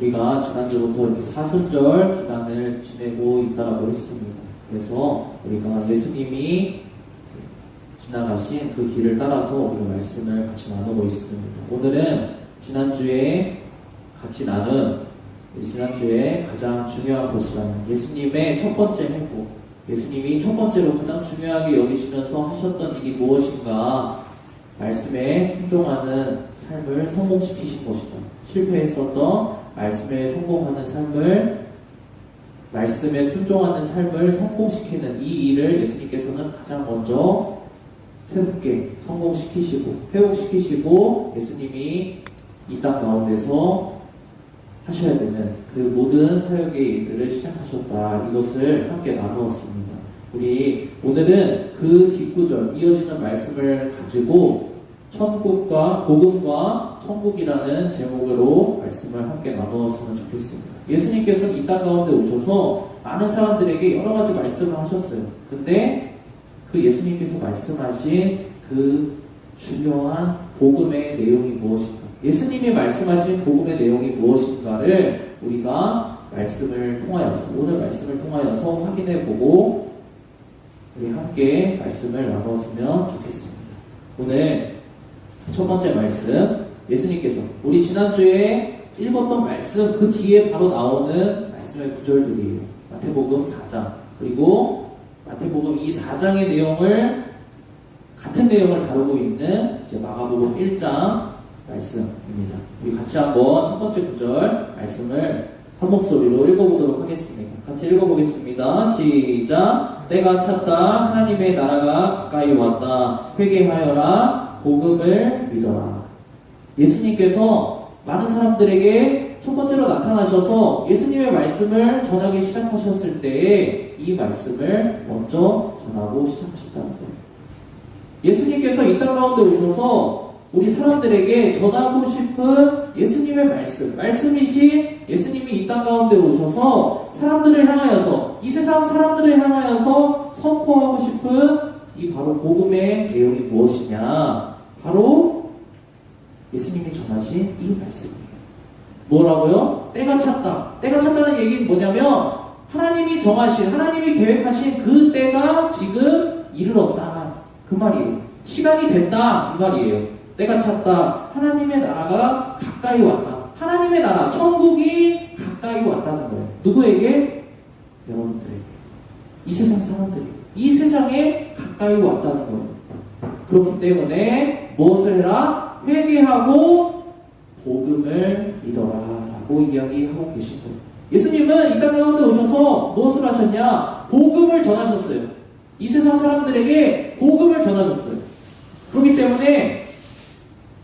우리가 지난주부터 이렇게 사순절 기간을 지내고 있다라고 했습니다. 그래서 우리가 예수님이 지나가신 그 길을 따라서 우리가 말씀을 같이 나누고 있습니다. 오늘은 지난주에 같이 나눈 지난주에 가장 중요한 것이라는 예수님의 첫 번째 행복, 예수님이 첫 번째로 가장 중요하게 여기시면서 하셨던 일이 무엇인가? 말씀에 순종하는 삶을 성공시키신 것이다. 실패했었던 말씀에 성공하는 삶을, 말씀에 순종하는 삶을 성공시키는 이 일을 예수님께서는 가장 먼저 새롭게 성공시키시고 회복시키시고 예수님이 이 땅 가운데서 하셔야 되는 그 모든 사역의 일들을 시작하셨다. 이것을 함께 나누었습니다. 우리 오늘은 그 뒷구절 이어지는 말씀을 가지고 천국과 복음과 천국이라는 제목으로 말씀을 함께 나누었으면 좋겠습니다. 예수님께서는 이 땅 가운데 오셔서 많은 사람들에게 여러 가지 말씀을 하셨어요. 근데 그 예수님께서 말씀하신 그 중요한 복음의 내용이 무엇인가? 예수님이 말씀하신 복음의 내용이 무엇인가를 우리가 말씀을 통하여서, 오늘 말씀을 통하여서 확인해보고 우리 함께 말씀을 나눴으면 좋겠습니다. 오늘 첫 번째 말씀, 예수님께서 우리 지난주에 읽었던 말씀 그 뒤에 바로 나오는 말씀의 구절들이에요. 마태복음 4장, 그리고 마태복음 이 4장의 내용을, 같은 내용을 다루고 있는 이제 마가복음 1장 말씀입니다. 우리 같이 한번 첫 번째 구절 말씀을 한 목소리로 읽어보도록 하겠습니다. 같이 읽어보겠습니다. 시작. 때가 찼다. 하나님의 나라가 가까이 왔다. 회개하여라. 복음을 믿어라. 예수님께서 많은 사람들에게 첫 번째로 나타나셔서 예수님의 말씀을 전하기 시작하셨을 때에 이 말씀을 먼저 전하고 시작하셨다는 거예요. 예수님께서 이 땅 가운데 오셔서 우리 사람들에게 전하고 싶은 예수님의 말씀이신 예수님이 이 땅 가운데 오셔서 사람들을 향하여서, 이 세상 사람들을 향하여서 선포하고 싶은 이 바로 복음의 내용이 무엇이냐? 바로 예수님이 전하신 이 말씀이에요. 뭐라고요? 때가 찼다. 때가 찼다는 얘기는 뭐냐면 하나님이 정하신, 하나님이 계획하신 그 때가 지금 이르렀다. 그 말이에요. 시간이 됐다. 이 말이에요. 때가 찼다. 하나님의 나라가 가까이 왔다. 하나님의 나라, 천국이 가까이 왔다는 거예요. 누구에게? 여러분들에게. 이 세상 사람들에게. 이 세상에 가까이 왔다는 거예요. 그렇기 때문에 무엇을 해라? 회개하고 복음을 믿어라 라고 이야기하고 계신 거예요. 예수님은 이 땅 가운데 오셔서 무엇을 하셨냐? 복음을 전하셨어요. 이 세상 사람들에게 복음을 전하셨어요. 그렇기 때문에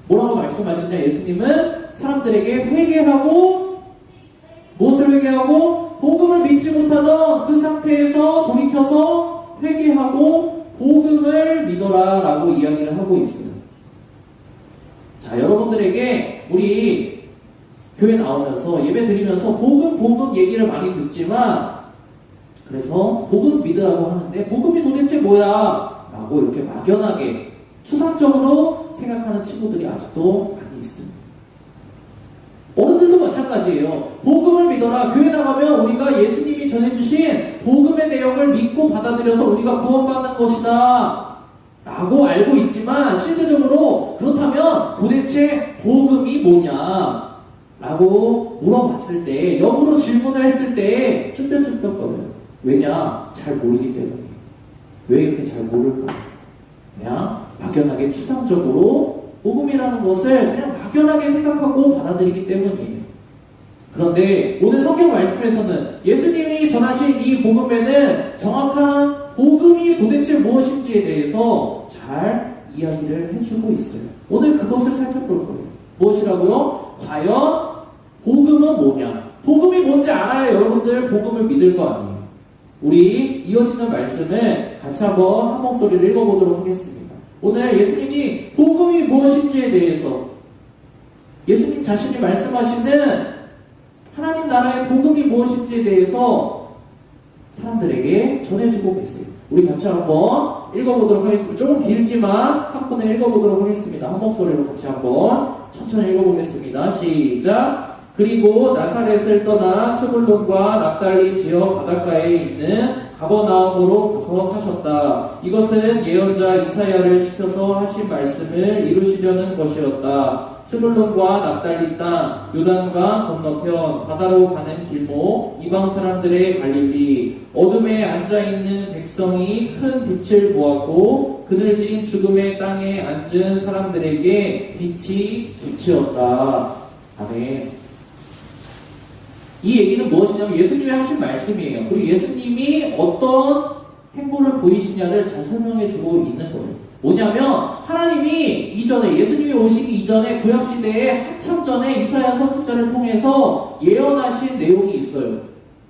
뭐라고 말씀하시냐? 예수님은 사람들에게 회개하고, 무엇을 회개하고? 복음을 믿지 못하던 그 상태에서 돌이켜서 회개하고 복음을 믿어라 라고 이야기를 하고 있어요. 자, 여러분들에게 우리 교회 나오면서 예배 드리면서 복음 얘기를 많이 듣지만, 그래서 복음 믿으라고 하는데 복음이 도대체 뭐야? 라고 이렇게 막연하게 추상적으로 생각하는 친구들이 아직도 많이 있습니다. 어른들도 마찬가지예요. 복음을 믿어라. 교회 나가면 우리가 예수님이 전해주신 복음의 내용을 믿고 받아들여서 우리가 구원받는 것이다 라고 알고 있지만, 실제적으로 그렇다면 도대체 복음이 뭐냐 라고 물어봤을 때, 역으로 질문을 했을 때 쭈뼛쭈뼛거려요. 왜냐? 잘 모르기 때문에. 왜 이렇게 잘 모를까? 그냥 막연하게 추상적으로 복음이라는 것을 그냥 막연하게 생각하고 받아들이기 때문이에요. 그런데 오늘 성경 말씀에서는 예수님이 전하신 이 복음에는 정확한 복음이 도대체 무엇인지에 대해서 잘 이야기를 해주고 있어요. 오늘 그것을 살펴볼 거예요. 무엇이라고요? 과연 복음은 뭐냐? 복음이 뭔지 알아야 여러분들 복음을 믿을 거 아니에요. 우리 이어지는 말씀을 같이 한번 한 목소리를 읽어보도록 하겠습니다. 오늘 예수님이 복음이 무엇인지에 대해서, 예수님 자신이 말씀하시는 하나님 나라의 복음이 무엇인지에 대해서 사람들에게 전해주고 계세요. 우리 같이 한번 읽어보도록 하겠습니다. 조금 길지만 한 번에 읽어보도록 하겠습니다. 한 목소리로 같이 한번 천천히 읽어보겠습니다. 시작. 그리고 나사렛을 떠나 스불론과 납달리 지역 바닷가에 있는 가버나움으로 가서 사셨다. 이것은 예언자 이사야를 시켜서 하신 말씀을 이루시려는 것이었다. 스불론과 납달리 땅, 요단강 건너편, 바다로 가는 길목, 이방 사람들의 갈릴리, 어둠에 앉아있는 백성이 큰 빛을 보았고 그늘진 죽음의 땅에 앉은 사람들에게 빛이 빛이었다. 아멘. 이 얘기는 무엇이냐면 예수님이 하신 말씀이에요. 그리고 예수님이 어떤 행보를 보이시냐를 잘 설명해 주고 있는 거예요. 뭐냐면 하나님이 이전에 예수님이 오시기 이전에 구약시대에 한참 전에 이사야 선지자를 통해서 예언하신 내용이 있어요.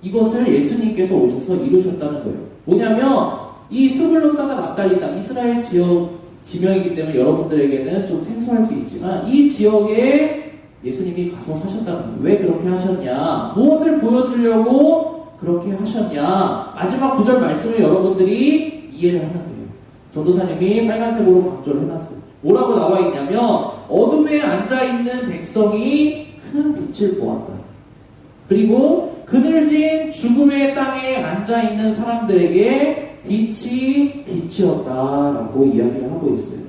이것을 예수님께서 오셔서 이루셨다는 거예요. 뭐냐면 이 스불론 땅과 납달리 땅, 이스라엘 지역 지명이기 때문에 여러분들에게는 좀 생소할 수 있지만 이 지역에 예수님이 가서 사셨다는 거예요. 왜 그렇게 하셨냐? 무엇을 보여주려고 그렇게 하셨냐? 마지막 구절 말씀을 여러분들이 이해를 하면 돼요. 전도사님이 빨간색으로 강조를 해놨어요. 뭐라고 나와 있냐면 어둠에 앉아있는 백성이 큰 빛을 보았다. 그리고 그늘진 죽음의 땅에 앉아있는 사람들에게 빛이 빛이었다라고 이야기를 하고 있어요.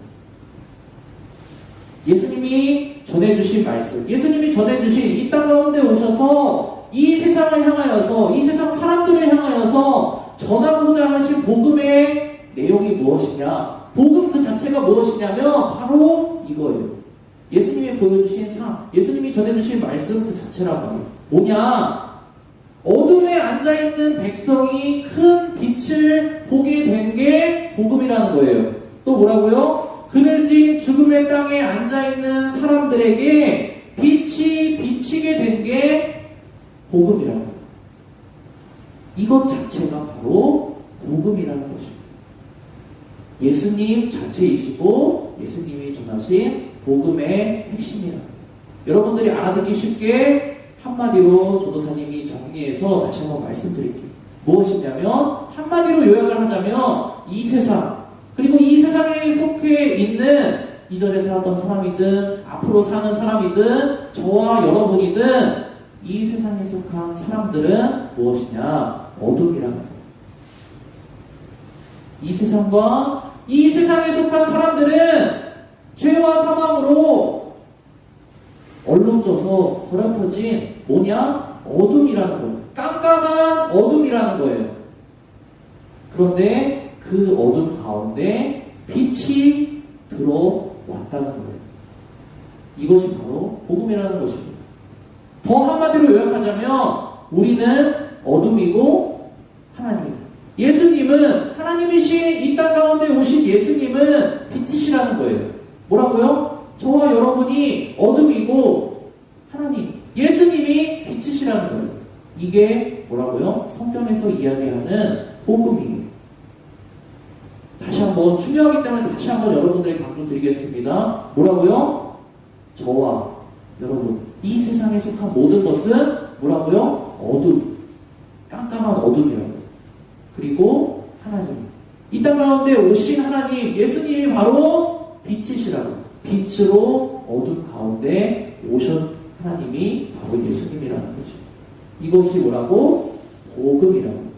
예수님이 전해주신 말씀, 예수님이 전해주신 이 땅 가운데 오셔서 이 세상을 향하여서, 이 세상 사람들을 향하여서 전하고자 하신 복음의 내용이 무엇이냐? 복음 그 자체가 무엇이냐면 바로 이거예요. 예수님이 보여주신 삶, 예수님이 전해주신 말씀 그 자체라고 해요. 뭐냐? 어둠에 앉아있는 백성이 큰 빛을 보게 된 게 복음이라는 거예요. 또 뭐라고요? 그늘진 죽음의 땅에 앉아있는 사람들에게 빛이 비치게 된 게 복음이라고. 이것 자체가 바로 복음이라는 것입니다. 예수님 자체이시고 예수님이 전하신 복음의 핵심이라고. 여러분들이 알아듣기 쉽게 한마디로 전도사님이 정리해서 다시 한번 말씀드릴게요. 무엇이냐면 한마디로 요약을 하자면 이 세상, 그리고 이 세상에 속해 있는 이전에 살았던 사람이든 앞으로 사는 사람이든 저와 여러분이든 이 세상에 속한 사람들은 무엇이냐? 어둠이라는 거예요. 이 세상과 이 세상에 속한 사람들은 죄와 사망으로 얼룩져서 더럽혀진 뭐냐? 어둠이라는 거예요. 깜깜한 어둠이라는 거예요. 그런데 그 어둠 가운데 빛이 들어왔다는 거예요. 이것이 바로 복음이라는 것입니다. 더 한마디로 요약하자면 우리는 어둠이고 하나님, 예수님은 하나님이신 이 땅 가운데 오신 예수님은 빛이시라는 거예요. 뭐라고요? 저와 여러분이 어둠이고 하나님, 예수님이 빛이시라는 거예요. 이게 뭐라고요? 성경에서 이야기하는 복음이에요. 다시 한번, 중요하기 때문에 다시 한번 여러분들에게 강조드리겠습니다. 뭐라고요? 저와 여러분, 이 세상에 속한 모든 것은 뭐라고요? 어둠, 깜깜한 어둠이라고. 그리고 하나님, 이 땅 가운데 오신 하나님, 예수님이 바로 빛이시라고. 빛으로 어둠 가운데 오신 하나님이 바로 예수님이라는 거죠. 이것이 뭐라고? 복음이라고.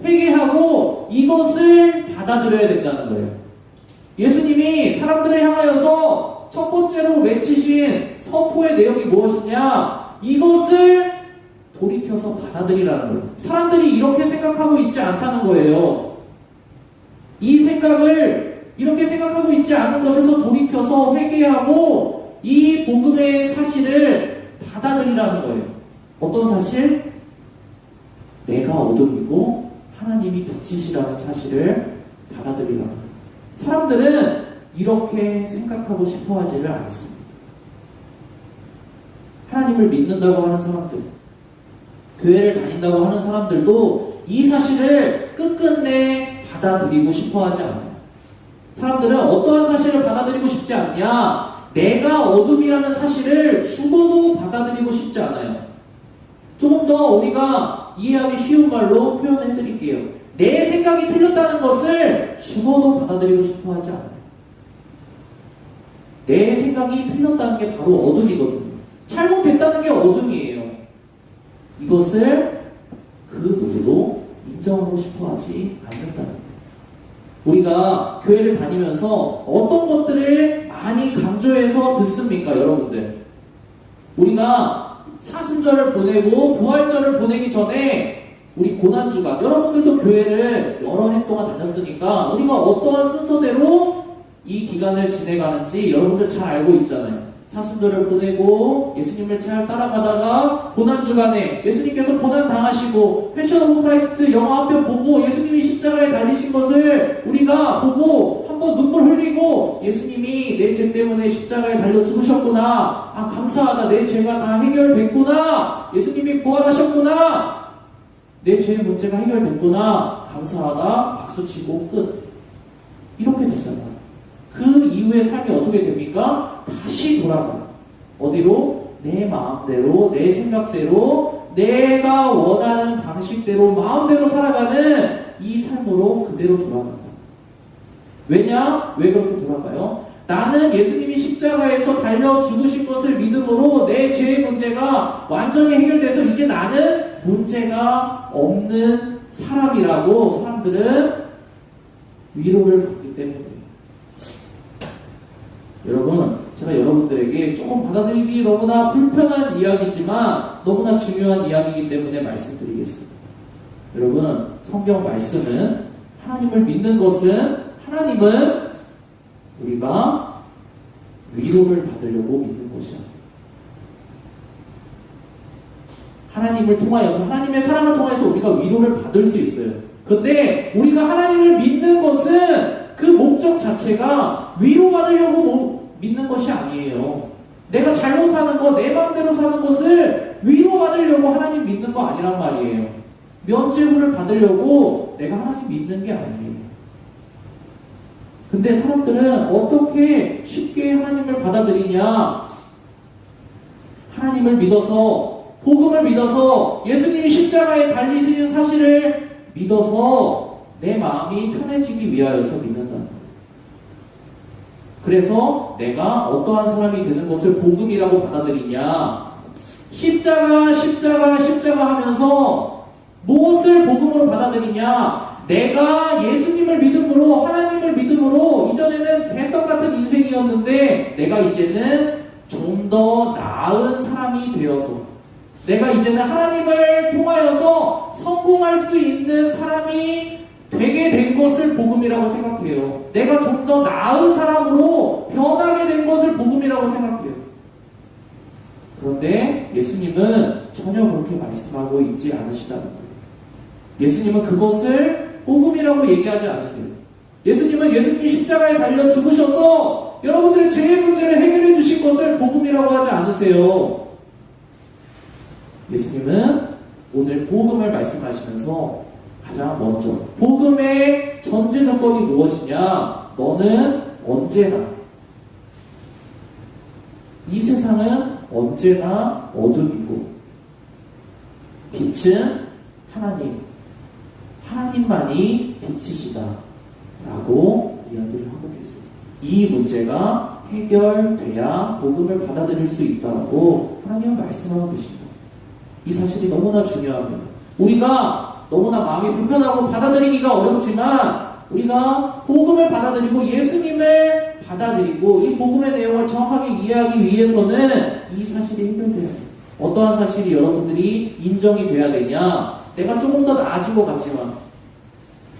회개하고 이것을 받아들여야 된다는 거예요. 예수님이 사람들을 향하여서 첫 번째로 외치신 선포의 내용이 무엇이냐? 이것을 돌이켜서 받아들이라는 거예요. 사람들이 이렇게 생각하고 있지 않다는 거예요. 이 생각을 이렇게 생각하고 있지 않은 것에서 돌이켜서 회개하고 이 복음의 사실을 받아들이라는 거예요. 어떤 사실? 내가 어둠이고 하나님이 빛이시라는 사실을 받아들이라는 거예요. 사람들은 이렇게 생각하고 싶어 하지를 않습니다. 하나님을 믿는다고 하는 사람들, 교회를 다닌다고 하는 사람들도 이 사실을 끝끝내 받아들이고 싶어 하지 않아요. 사람들은 어떠한 사실을 받아들이고 싶지 않냐? 내가 어둠이라는 사실을 죽어도 받아들이고 싶지 않아요. 조금 더 우리가 이해하기 쉬운 말로 표현해 드릴게요. 내 생각이 틀렸다는 것을 죽어도 받아들이고 싶어 하지 않아요. 내 생각이 틀렸다는 게 바로 어둠이거든요. 잘못됐다는 게 어둠이에요. 이것을 그 누구도 인정하고 싶어 하지 않는다는 거예요. 우리가 교회를 다니면서 어떤 것들을 많이 강조해서 듣습니까, 여러분들? 우리가 사순절을 보내고 부활절을 보내기 전에 우리 고난주간, 여러분들도 교회를 여러 해 동안 다녔으니까 우리가 어떠한 순서대로 이 기간을 지내가는지 여러분들 잘 알고 있잖아요. 사순절을 보내고 예수님을 잘 따라가다가 고난주간에 예수님께서 고난 당하시고 패션 오브 크라이스트 영화 한 편 보고 예수님이 십자가에 달리신 것을 우리가 보고 한번 눈물 흘리고 예수님이 내 죄 때문에 십자가에 달려 죽으셨구나, 아 감사하다, 내 죄가 다 해결됐구나, 예수님이 부활하셨구나, 내 죄의 문제가 해결됐구나, 감사하다, 박수치고 끝. 이렇게 된다고요. 그 이후의 삶이 어떻게 됩니까? 다시 돌아가요. 어디로? 내 마음대로, 내 생각대로, 내가 원하는 방식대로, 마음대로 살아가는 이 삶으로 그대로 돌아간다. 왜냐? 왜 그렇게 돌아가요? 나는 예수님이 십자가에서 달려 죽으신 것을 믿음으로 내 죄의 문제가 완전히 해결돼서 이제 나는 문제가 없는 사람이라고 사람들은 위로를 받기 때문에. 여러분, 제가 여러분들에게 조금 받아들이기 너무나 불편한 이야기지만 너무나 중요한 이야기이기 때문에 말씀드리겠습니다. 여러분, 성경 말씀은 하나님을 믿는 것은 하나님은 우리가 위로를 받으려고 믿는 것이 아닙니다. 하나님을 통하여서, 하나님의 사랑을 통해서 우리가 위로를 받을 수 있어요. 근데 우리가 하나님을 믿는 것은 그 목적 자체가 위로받으려고 믿는 것이 아니에요. 내가 잘못 사는 거, 내 마음대로 사는 것을 위로받으려고 하나님 믿는 거 아니란 말이에요. 면죄부를 받으려고 내가 하나님 믿는 게 아니에요. 근데 사람들은 어떻게 쉽게 하나님을 받아들이냐? 하나님을 믿어서, 복음을 믿어서, 예수님이 십자가에 달리시는 사실을 믿어서 내 마음이 편해지기 위하여서 믿는다는 거예요. 그래서 내가 어떠한 사람이 되는 것을 복음이라고 받아들이냐? 십자가 하면서 무엇을 복음으로 받아들이냐? 내가 예수님을 믿음으로, 하나님을 믿음으로 이전에는 개떡 같은 인생이었는데 내가 이제는 좀 더 나은 사람이 되어서, 내가 이제는 하나님을 통하여서 성공할 수 있는 사람이 되게 된 것을 복음이라고 생각해요. 내가 좀 더 나은 사람으로 변하게 된 것을 복음이라고 생각해요. 그런데 예수님은 전혀 그렇게 말씀하고 있지 않으시다는 거예요. 예수님은 그것을 복음이라고 얘기하지 않으세요. 예수님은 예수님이 십자가에 달려 죽으셔서 여러분들의 죄의 문제를 해결해 주신 것을 복음이라고 하지 않으세요. 예수님은 오늘 복음을 말씀하시면서 가장 먼저 복음의 전제 조건이 무엇이냐? 너는 언제나, 이 세상은 언제나 어둠이고 빛은 하나님만이 빛이시다 라고 이야기를 하고 계세요. 이 문제가 해결돼야 복음을 받아들일 수 있다라고 하나님은 말씀하고 계십니다. 이 사실이 너무나 중요합니다. 우리가 너무나 마음이 불편하고 받아들이기가 어렵지만 우리가 복음을 받아들이고 예수님을 받아들이고 이 복음의 내용을 정확하게 이해하기 위해서는 이 사실이 해결돼야 돼요. 어떠한 사실이 여러분들이 인정이 돼야 되냐? 내가 조금 더 나아진 것 같지만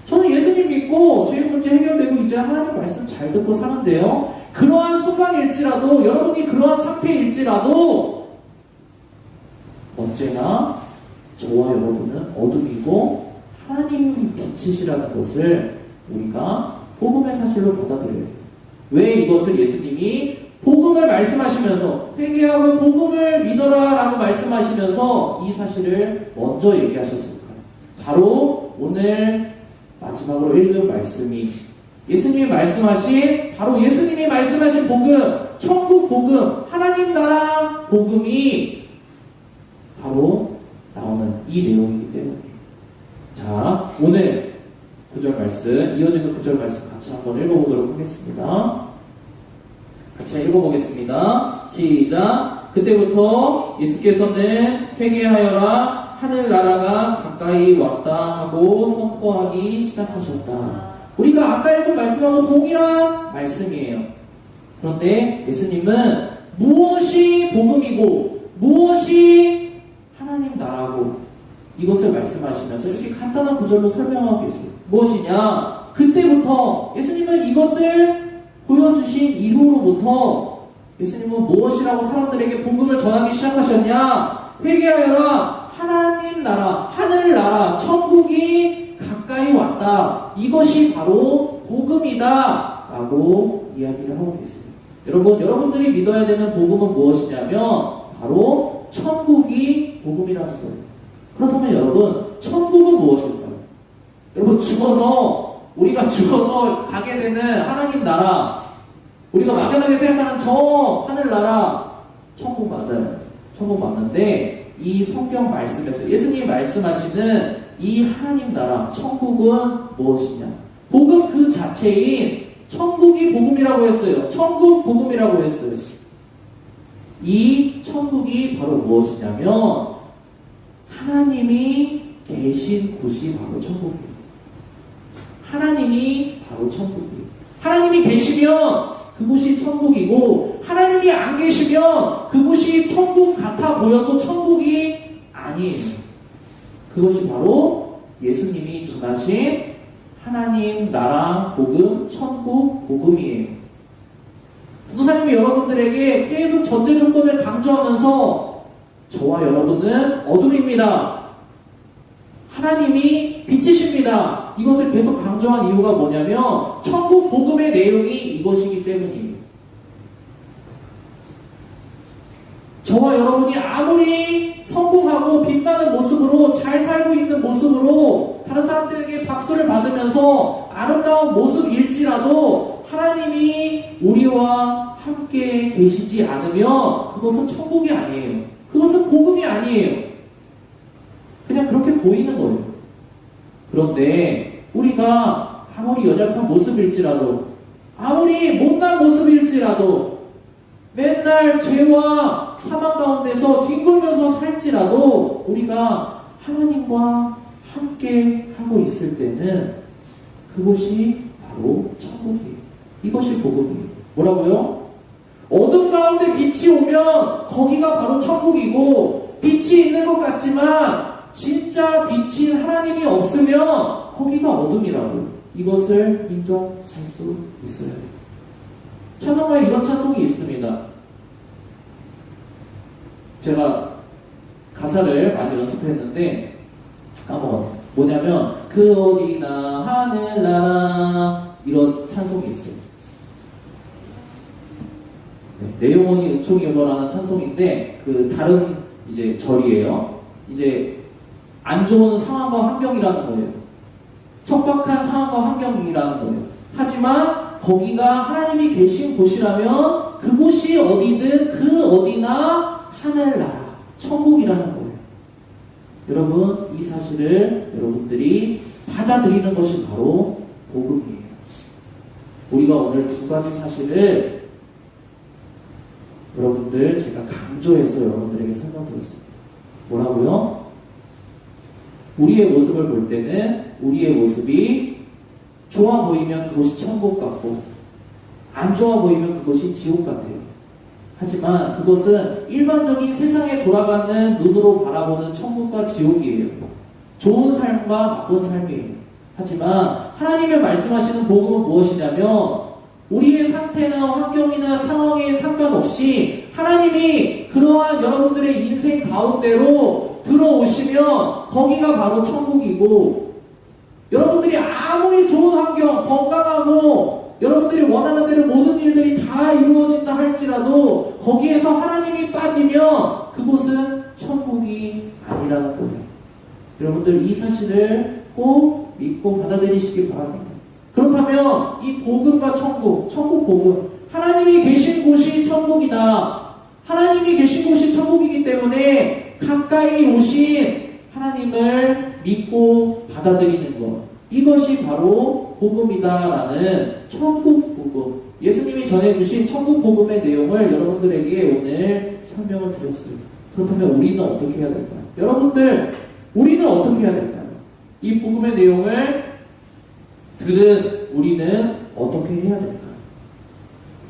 저는 예수님 믿고 죄의 문제 해결되고 이제 하나님 말씀 잘 듣고 사는데요. 그러한 순간일지라도, 여러분이 그러한 상태일지라도 언제나 저와 여러분은 어둠이고 하나님이 빛이시라는 것을 우리가 복음의 사실로 받아들여야 돼요. 왜 이것을 예수님이 복음을 말씀하시면서 회개하고 복음을 믿어라 라고 말씀하시면서 이 사실을 먼저 얘기하셨을까요? 바로 오늘 마지막으로 읽은 말씀이 예수님이 말씀하신, 바로 예수님이 말씀하신 복음, 천국 복음, 하나님 나라 복음이 바로 나오는 이 내용이기 때문에. 자, 오늘 9절 말씀, 이어지는 9절 말씀 같이 한번 읽어보도록 하겠습니다. 같이 읽어보겠습니다. 시작. 그때부터 예수께서는 회개하여라 하늘나라가 가까이 왔다 하고 선포하기 시작하셨다. 우리가 아까 읽은 말씀하고 동일한 말씀이에요. 그런데 예수님은 무엇이 복음이고 무엇이 하나님 나라고 이것을 말씀하시면서 이렇게 간단한 구절로 설명하고 계세요. 무엇이냐? 그때부터 예수님은 이것을 보여주신 이후로부터 예수님은 무엇이라고 사람들에게 복음을 전하기 시작하셨냐? 회개하여라. 하나님 나라, 하늘나라, 천국이 가까이 왔다. 이것이 바로 복음이다 라고 이야기를 하고 계세요. 여러분들이 믿어야 되는 복음은 무엇이냐면 바로 천국이 복음이라는 거예요. 그렇다면 여러분, 천국은 무엇일까요? 여러분, 우리가 죽어서 가게 되는 하나님 나라, 우리가 막연하게 생각하는 저 하늘나라, 천국 맞아요. 천국 맞는데 이 성경 말씀에서 예수님이 말씀하시는 이 하나님 나라, 천국은 무엇이냐? 복음 그 자체인 천국이 복음이라고 했어요. 천국 복음이라고 했어요. 이 천국이 바로 무엇이냐면 하나님이 계신 곳이 바로 천국이에요. 하나님이 바로 천국이에요. 하나님이 계시면 그곳이 천국이고 하나님이 안 계시면 그곳이 천국 같아 보여도 천국이 아니에요. 그것이 바로 예수님이 전하신 하나님 나라 복음, 천국 복음이에요. 전도사님이 여러분들에게 계속 전제 조건을 강조하면서 저와 여러분은 어둠입니다. 하나님이 빛이십니다. 이것을 계속 강조한 이유가 뭐냐면 천국 복음의 내용이 이것이기 때문이에요. 저와 여러분이 아무리 성공하고 빛나는 모습으로 잘 살고 있는 모습으로 다른 사람들에게 박수를 받으면서 아름다운 모습일지라도 하나님이 우리와 함께 계시지 않으면 그것은 천국이 아니에요. 그것은 복음이 아니에요. 그냥 그렇게 보이는 거예요. 그런데 우리가 아무리 연약한 모습일지라도 아무리 못난 모습일지라도 맨날 죄와 사망 가운데서 뒹굴면서 살지라도 우리가 하나님과 함께 하고 있을 때는 그것이 바로 천국이에요. 이것이 복음이에요. 뭐라고요? 어둠 가운데 빛이 오면 거기가 바로 천국이고 빛이 있는 것 같지만 진짜 빛인 하나님이 없으면 거기가 어둠이라고요. 이것을 인정할 수 있어야 돼요. 찬송가에 이런 찬송이 있습니다. 제가 가사를 많이 연습했는데 뭐냐면 그 어디나 하늘나라 이런 찬송이 있어요. 네, 내용원이 은총이여라는 찬송인데 그 다른 이제 절이에요. 이제 안 좋은 상황과 환경이라는 거예요. 척박한 상황과 환경이라는 거예요. 하지만 거기가 하나님이 계신 곳이라면 그곳이 어디든 그 어디나 하늘나라, 천국이라는 거예요. 여러분, 이 사실을 여러분들이 받아들이는 것이 바로 복음이에요. 우리가 오늘 두 가지 사실을 여러분들 제가 강조해서 여러분들에게 설명드렸습니다. 뭐라고요? 우리의 모습을 볼 때는 우리의 모습이 좋아 보이면 그곳이 천국 같고 안 좋아 보이면 그곳이 지옥 같아요. 하지만 그것은 일반적인 세상에 돌아가는 눈으로 바라보는 천국과 지옥이에요. 좋은 삶과 나쁜 삶이에요. 하지만 하나님의 말씀하시는 복음은 무엇이냐면 우리의 상태나 환경이나 상황에 상관없이 하나님이 그러한 여러분들의 인생 가운데로 들어오시면 거기가 바로 천국이고 여러분들이 아무리 좋은 환경, 건강하고 여러분들이 원하는 대로 모든 일들이 다 이루어진다 할지라도 거기에서 하나님이 빠지면 그곳은 천국이 아니라는 거예요. 여러분들 이 사실을 꼭 믿고 받아들이시기 바랍니다. 그렇다면 이 복음과 천국 복음, 하나님이 계신 곳이 천국이다. 하나님이 계신 곳이 천국이기 때문에 가까이 오신 하나님을 믿고 받아들이는 것, 이것이 바로 복음이다라는 천국 복음, 예수님이 전해주신 천국 복음의 내용을 여러분들에게 오늘 설명을 드렸어요. 그렇다면 우리는 어떻게 해야 될까요? 여러분들 우리는 어떻게 해야 될까요? 이 복음의 내용을 들은 우리는 어떻게 해야 될까요?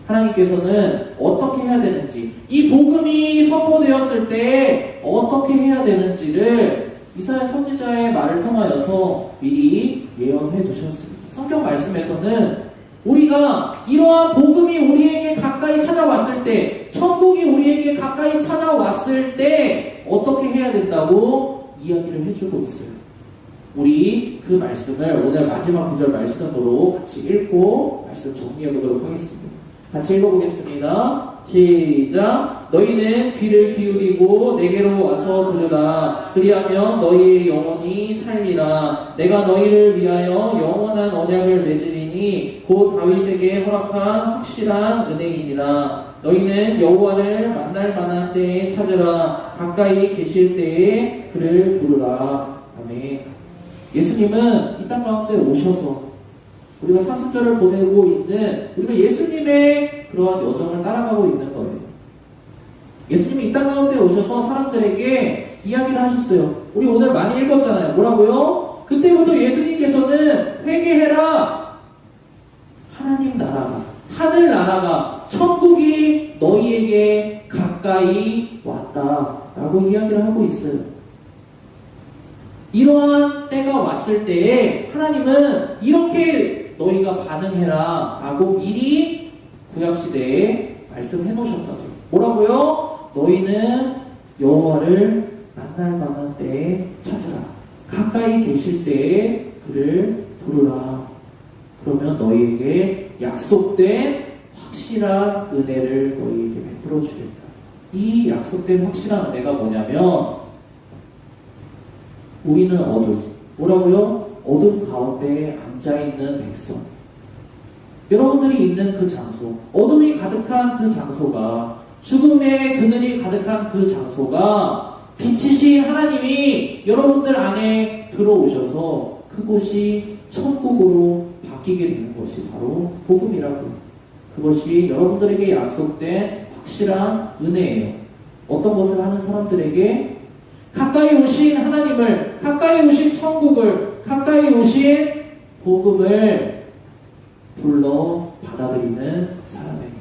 하나님께서는 어떻게 해야 되는지, 이 복음이 선포되었을 때 어떻게 해야 되는지를 이사야 선지자의 말을 통하여서 미리 예언해 두셨습니다. 성경 말씀에서는 우리가 이러한 복음이 우리에게 가까이 찾아왔을 때, 천국이 우리에게 가까이 찾아왔을 때 어떻게 해야 된다고 이야기를 해주고 있어요. 우리 그 말씀을 오늘 마지막 구절 말씀으로 같이 읽고 말씀 정리해 보도록 하겠습니다. 같이 읽어보겠습니다. 시작. 너희는 귀를 기울이고 내게로 와서 들으라. 그리하면 너희의 영혼이 살리라. 내가 너희를 위하여 영원한 언약을 맺으리니 곧 다윗에게 허락한 확실한 은혜이니라. 너희는 여호와를 만날 만한 때에 찾으라. 가까이 계실 때에 그를 부르라. 아멘. 예수님은 이 땅 가운데 오셔서 우리가 사순절을 보내고 있는, 우리가 예수님의 그러한 여정을 따라가고 있는 거예요. 예수님이 이 땅 가운데 오셔서 사람들에게 이야기를 하셨어요. 우리 오늘 많이 읽었잖아요. 뭐라고요? 그때부터 예수님께서는 회개해라. 하나님 나라가, 하늘 나라가, 천국이 너희에게 가까이 왔다라고 이야기를 하고 있어요. 이러한 때가 왔을 때에 하나님은 이렇게 너희가 반응해라 라고 미리 구약시대에 말씀해 놓으셨다고요. 뭐라고요? 너희는 여호와를 만날 만한 때에 찾으라. 가까이 계실 때에 그를 부르라. 그러면 너희에게 약속된 확실한 은혜를 너희에게 베풀어 주겠다. 이 약속된 확실한 은혜가 뭐냐면, 우리는 어둠, 뭐라고요? 어둠 가운데 앉아있는 백성. 여러분들이 있는 그 장소, 어둠이 가득한 그 장소가, 죽음의 그늘이 가득한 그 장소가 빛이신 하나님이 여러분들 안에 들어오셔서 그곳이 천국으로 바뀌게 되는 것이 바로 복음이라고요. 그것이 여러분들에게 약속된 확실한 은혜예요. 어떤 것을 하는 사람들에게 가까이 오신 하나님을, 가까이 오신 천국을, 가까이 오신 복음을 불러 받아들이는 사람에게.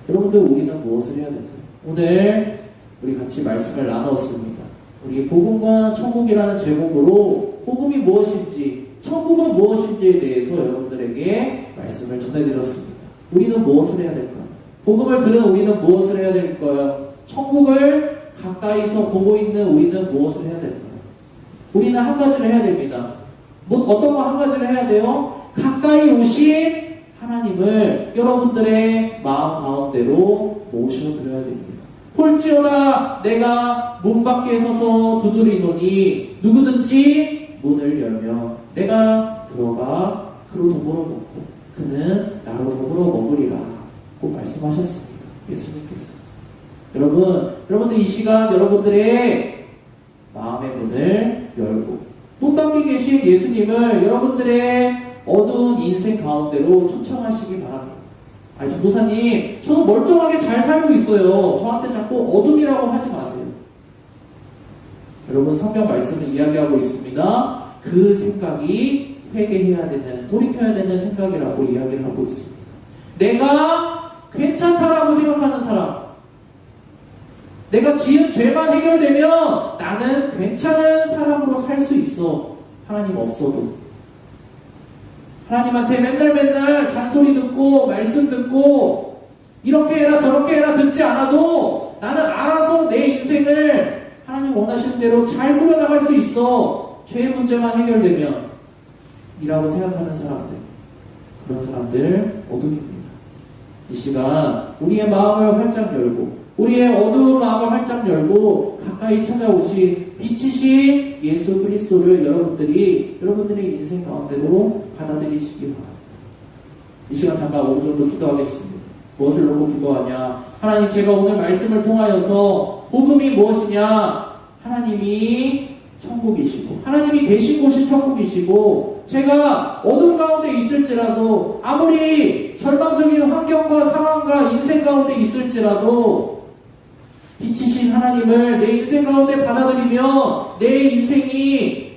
여러분들, 우리는 무엇을 해야 될까요? 오늘 우리 같이 말씀을 나눴습니다. 우리 복음과 천국이라는 제목으로 복음이 무엇인지, 천국은 무엇인지에 대해서 여러분들에게 말씀을 전해드렸습니다. 우리는 무엇을 해야 될까요? 복음을 들은 우리는 무엇을 해야 될까요? 천국을 가까이서 보고 있는 우리는 무엇을 해야 될까요? 우리는 한 가지를 해야 됩니다. 어떤 거 한 가지를 해야 돼요? 가까이 오신 하나님을 여러분들의 마음 가운데로 모셔드려야 됩니다. 볼지어다 내가 문 밖에 서서 두드리노니 누구든지 문을 열면 내가 들어가 그로 더불어 먹고 그는 나로 더불어 먹으리라 고 말씀하셨습니다. 예수님께서. 여러분들 이 시간 여러분들의 마음의 문을 열고 문 밖에 계신 예수님을 여러분들의 어두운 인생 가운데로 초청하시기 바랍니다. 아니, 전도사님, 저도 멀쩡하게 잘 살고 있어요. 저한테 자꾸 어둠이라고 하지 마세요. 여러분, 성경 말씀을 이야기하고 있습니다. 그 생각이 회개해야 되는, 돌이켜야 되는 생각이라고 이야기를 하고 있습니다. 내가 괜찮다라고 생각하는 사람, 내가 지은 죄만 해결되면 나는 괜찮은 사람으로 살 수 있어. 하나님 없어도. 하나님한테 맨날 잔소리 듣고 말씀 듣고 이렇게 해라 저렇게 해라 듣지 않아도 나는 알아서 내 인생을 하나님 원하시는 대로 잘 꾸려나갈 수 있어. 죄의 문제만 해결되면 이라고 생각하는 사람들, 그런 사람들 어둠입니다. 이 시간 우리의 마음을 활짝 열고 우리의 어두운 마음을 활짝 열고 가까이 찾아오신 빛이신 예수 그리스도를 여러분들의 인생 가운데로 받아들이시기 바랍니다. 이 시간 잠깐 5분 정도 기도하겠습니다. 무엇을 놓고 기도하냐? 하나님, 제가 오늘 말씀을 통하여서 복음이 무엇이냐? 하나님이 천국이시고 하나님이 계신 곳이 천국이시고 제가 어둠 가운데 있을지라도 아무리 절망적인 환경과 상황과 인생 가운데 있을지라도 빛이신 하나님을 내 인생 가운데 받아들이며 내 인생이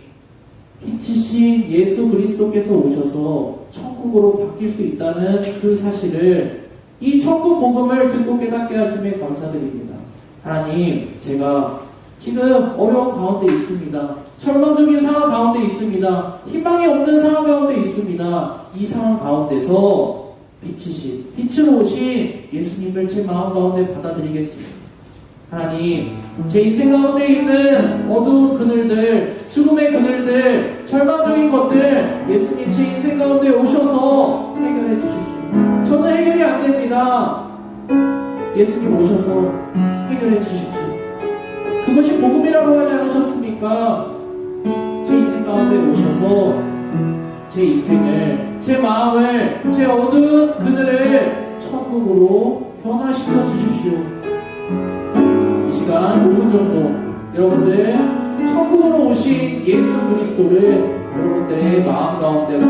빛이신 예수 그리스도께서 오셔서 천국으로 바뀔 수 있다는 그 사실을, 이 천국 복음을 듣고 깨닫게 하심에 감사드립니다. 하나님, 제가 지금 어려운 가운데 있습니다. 절망적인 상황 가운데 있습니다. 희망이 없는 상황 가운데 있습니다. 이 상황 가운데서 빛으로 오신 예수님을 제 마음 가운데 받아들이겠습니다. 하나님, 제 인생 가운데 있는 어두운 그늘들, 죽음의 그늘들, 절망적인 것들, 예수님 제 인생 가운데 오셔서 해결해 주십시오. 저는 해결이 안 됩니다. 예수님 오셔서 해결해 주십시오. 그것이 복음이라고 하지 않으셨습니까? 제 인생 가운데 오셔서 제 인생을, 제 마음을, 제 어두운 그늘을 천국으로 변화시켜 주십시오. 이 시간 5분 정도 여러분들 천국으로 오신 예수 그리스도를 여러분들의 마음 가운데로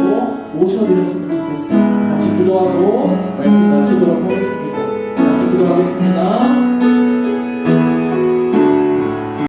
모셔드렸으면 좋겠습니다. 같이 기도하고 말씀 마치도록 하겠습니다. 같이 기도하겠습니다.